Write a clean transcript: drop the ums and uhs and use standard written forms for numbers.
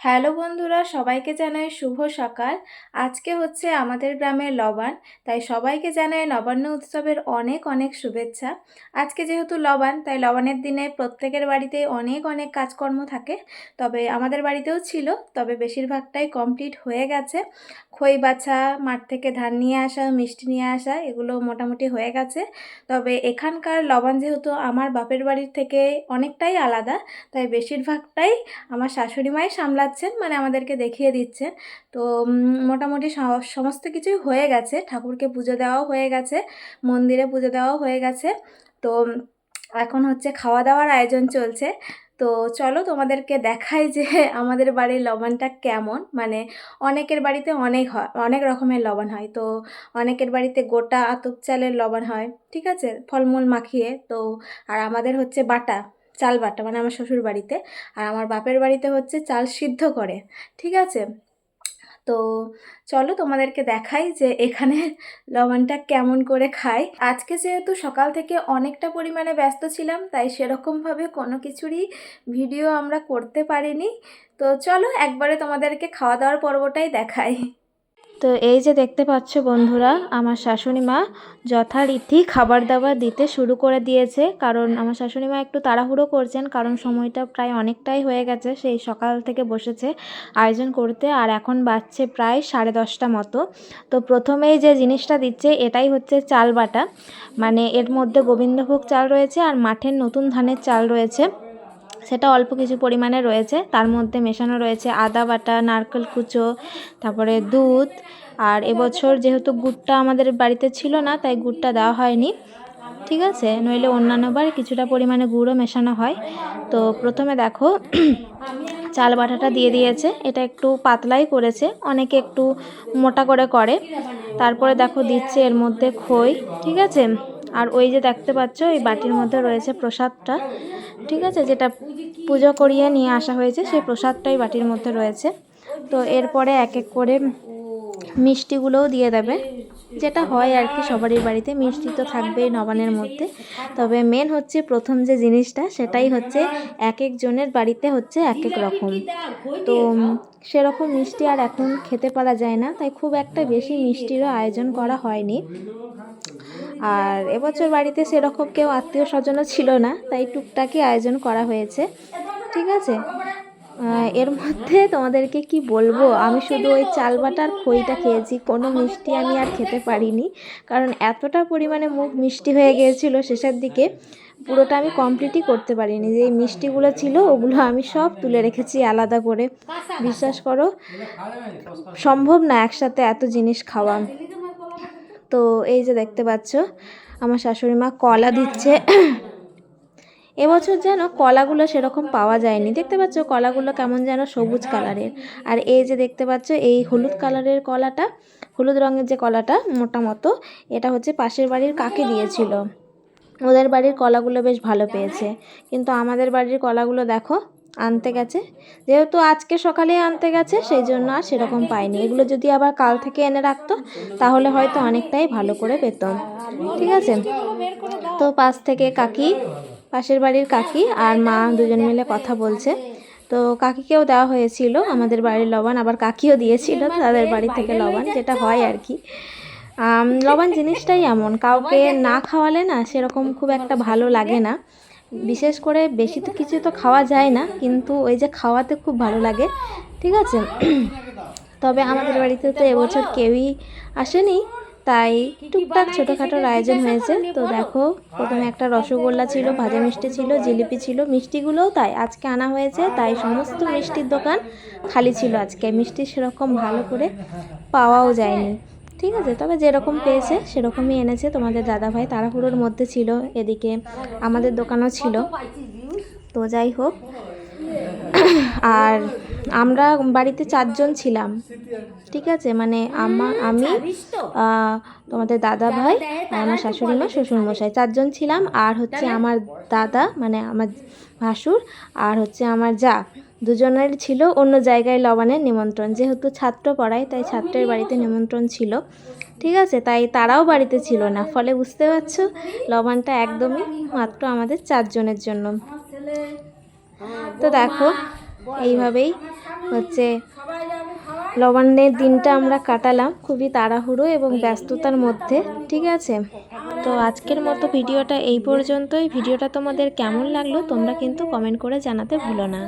Hello বন্ধুরা, সবাইকে জানাই শুভ সকাল। আজকে হচ্ছে আমাদের গ্রামের লবান, তাই সবাইকে জানাই নবান্ন উৎসবের অনেক অনেক শুভেচ্ছা। আজকে যেহেতু লবান, তাই লবানের দিনে প্রত্যেকের বাড়িতে অনেক অনেক কাজকর্ম থাকে। তবে আমাদের বাড়িতেও ছিল, তবে বেশিরভাগটাই কমপ্লিট হয়ে গেছে। খই বাছা, মাঠ থেকে ধান নিয়ে আসা, মিষ্টি নিয়ে আসা, এগুলো মোটামুটি হয়ে গেছে। তবে এখানকার লবান যেহেতু আমার বাপের বাড়ির থেকে অনেকটাই আলাদা, তাই বেশিরভাগটাই আমার শাশুড়ি মাই সামলাচ্ছেন, মানে আমাদেরকে দেখিয়ে দিচ্ছেন। তো মোটামুটি সমস্ত কিছুই হয়ে গেছে। ঠাকুরকে পুজো দেওয়াও হয়ে গেছে, মন্দিরে পুজো দেওয়াও হয়ে গেছে। তো এখন হচ্ছে খাওয়া দাওয়ার আয়োজন চলছে। তো চলো তোমাদেরকে দেখাই যে আমাদের বাড়ির লবণটা কেমন। মানে অনেকের বাড়িতে অনেক রকমের লবণ হয়। তো অনেকের বাড়িতে গোটা আতপ চালের লবণ হয়, ঠিক আছে, ফলমূল মাখিয়ে। তো আর আমাদের হচ্ছে বাটা চাল বাটা, মানে আমার শ্বশুর বাড়িতে। আর আমার বাপের বাড়িতে হচ্ছে চাল সিদ্ধ করে, ঠিক আছে। তো চলো তোমাদেরকে দেখাই যে এখানে লবণটা কেমন করে খাই। আজকে যেহেতু সকাল থেকে অনেকটা পরিমাণে ব্যস্ত ছিলাম, তাই সেরকমভাবে কোনো কিছুরই ভিডিও আমরা করতে পারিনি। তো চলো একবারে তোমাদেরকে খাওয়া দাওয়ার পর্বটাই দেখাই। তো এই যে দেখতে পাচ্ছ বন্ধুরা, আমার শাশুড়ি মা যথারীতি খাবার দাবার দিতে শুরু করে দিয়েছে। কারণ আমার শাশুড়ি মা একটু তাড়াহুড়ো করছেন, কারণ সময়টা প্রায় অনেকটাই হয়ে গেছে। সেই সকাল থেকে বসেছে আয়োজন করতে, আর এখন বাজছে প্রায় 10:30 মতো। তো প্রথমেই যে জিনিসটা দিচ্ছে এটাই হচ্ছে চাল বাটা। মানে এর মধ্যে গোবিন্দভোগ চাল রয়েছে আর মাঠের নতুন ধানের চাল রয়েছে, সেটা অল্প কিছু পরিমাণে রয়েছে। তার মধ্যে মেশানো রয়েছে আদা বাটা, নারকেল কুচো, তারপরে দুধ। আর এবছর যেহেতু গুড়টা আমাদের বাড়িতে ছিল না, তাই গুড়টা দেওয়া হয়নি, ঠিক আছে। নইলে অন্যান্যবার কিছুটা পরিমাণে গুঁড়ো মেশানো হয়। তো প্রথমে দেখো চাল বাটাটা দিয়ে দিয়েছে। এটা একটু পাতলাই করেছে, অনেকে একটু মোটা করে করে। তারপরে দেখো দিচ্ছে এর মধ্যে খই, ঠিক আছে। আর ওই যে দেখতে পাচ্ছ এই বাটির মধ্যে রয়েছে প্রসাদটা, ঠিক আছে, যেটা পুজো করিয়ে নিয়ে আসা হয়েছে, সেই প্রসাদটাই বাটির মধ্যে রয়েছে। তো এরপরে এক এক করে মিষ্টিগুলোও দিয়ে দেবে, যেটা হয় আর কি সবারই বাড়িতে। মিষ্টি তো থাকবেই নবানের মধ্যে। তবে মেন হচ্ছে প্রথম যে জিনিসটা, সেটাই হচ্ছে এক একজনের বাড়িতে হচ্ছে এক এক রকম। তো সেরকম মিষ্টি আর এখন খেতে পারা যায় না, তাই খুব একটা বেশি মিষ্টিরও আয়োজন করা হয়নি। আর এবছর বাড়িতে সেরকম কেউ আত্মীয় স্বজনও ছিল না, তাই টুকটাকই আয়োজন করা হয়েছে, ঠিক আছে। এর মধ্যে তোমাদেরকে কি বলবো, আমি শুধু ওই চাল বাটার খইটা খেয়েছি, কোনো মিষ্টি আমি আর খেতে পারিনি। কারণ এতটা পরিমাণে মুখ মিষ্টি হয়ে গিয়েছিল শেষের দিকে, পুরোটা আমি কমপ্লিটই করতে পারিনি। যে মিষ্টিগুলো ছিল ওগুলো আমি সব তুলে রেখেছি আলাদা করে। বিশ্বাস করো, সম্ভব না একসাথে এত জিনিস খাওয়া। তো এই যে দেখতে পাচ্ছ আমার শাশুড়ি মা কলা দিচ্ছে। এবছর যেন কলাগুলো সেরকম পাওয়া যায়নি। দেখতে পাচ্ছ কলাগুলো কেমন যেন সবুজ কালারের। আর এই যে দেখতে পাচ্ছ এই হলুদ কালারের কলাটা, হলুদ রঙের যে কলাটা মোটা মতো, এটা হচ্ছে পাশের বাড়ির কাকে দিয়েছিল। ওদের বাড়ির কলাগুলো বেশ ভালো পেয়েছে, কিন্তু আমাদের বাড়ির কলাগুলো দেখো আনতে গেছে, যেহেতু আজকে সকালে আনতে গেছে, সেই জন্য আর সেরকম পাইনি। এগুলো যদি আবার কাল থেকে এনে রাখতো তাহলে হয়তো অনেকটাই ভালো করে পেতাম, ঠিক আছে। তো পাশের বাড়ির কাকি আর মা দুজন মিলে কথা বলছে। তো কাকিকেও দেওয়া হয়েছিল আমাদের বাড়ির লবণ, আবার কাকিও দিয়েছিল তাদের বাড়ি থেকে লবণ, যেটা হয় আর কি। লবণ জিনিসটাই এমন, কাউকে না খাওয়ালে না সেরকম খুব একটা ভালো লাগে না। বিশেষ করে বেশি তো কিছু তো খাওয়া যায় না, কিন্তু ওই যে খাওয়াতে খুব ভালো লাগে, ঠিক আছে। তবে আমাদের বাড়িতে তো এবছর কেউই আসেনি, তাই টুকটাক ছোটোখাটোর আয়োজন হয়েছে। তো দেখো প্রথমে একটা রসগোল্লা ছিল, ভাজা মিষ্টি ছিল, জিলিপি ছিল, মিষ্টিগুলোও তাই আজকে আনা হয়েছে, তাই সমস্ত মিষ্টির দোকান খালি ছিল আজকে। মিষ্টি সেরকম ভালো করে পাওয়াও যায়নি, ঠিক আছে। তবে যেরকম পেয়েছে সেরকমই এনেছে। তোমাদের দাদাভাই তাড়াহুড়োর মধ্যে ছিল, এদিকে আমাদের দোকানও ছিল। তো যাই হোক, আর আমরা বাড়িতে 4 জন ছিলাম, ঠিক আছে। মানে আমি তোমাদের দাদা ভাই, আমার শাশুড়ি মা, শ্বশুরমশাই, 4 জন ছিলাম। আর হচ্ছে আমার দাদা, মানে আমার ভাসুর, আর হচ্ছে আমার যা, দুজনের ছিল অন্য জায়গায় লবণের নিমন্ত্রণ। যেহেতু ছাত্র পড়ায়, তাই ছাত্রের বাড়িতে নিমন্ত্রণ ছিল, ঠিক আছে। তাই তারাও বাড়িতে ছিল না, ফলে বুঝতে পারছো লবণটা একদমই মাত্র আমাদের 4 জনের জন্য। তো দেখো এইভাবেই হচ্ছে লবণের দিনটা আমরা কাটালাম খুবই তাড়াহুড়ো এবং ব্যস্ততার মধ্যে। ঠিক আছে, তো আজকের মতো ভিডিওটা এই পর্যন্তই। ভিডিওটা তোমাদের কেমন লাগলো তোমরা কিন্তু কমেন্ট করে জানাতে ভুলো না।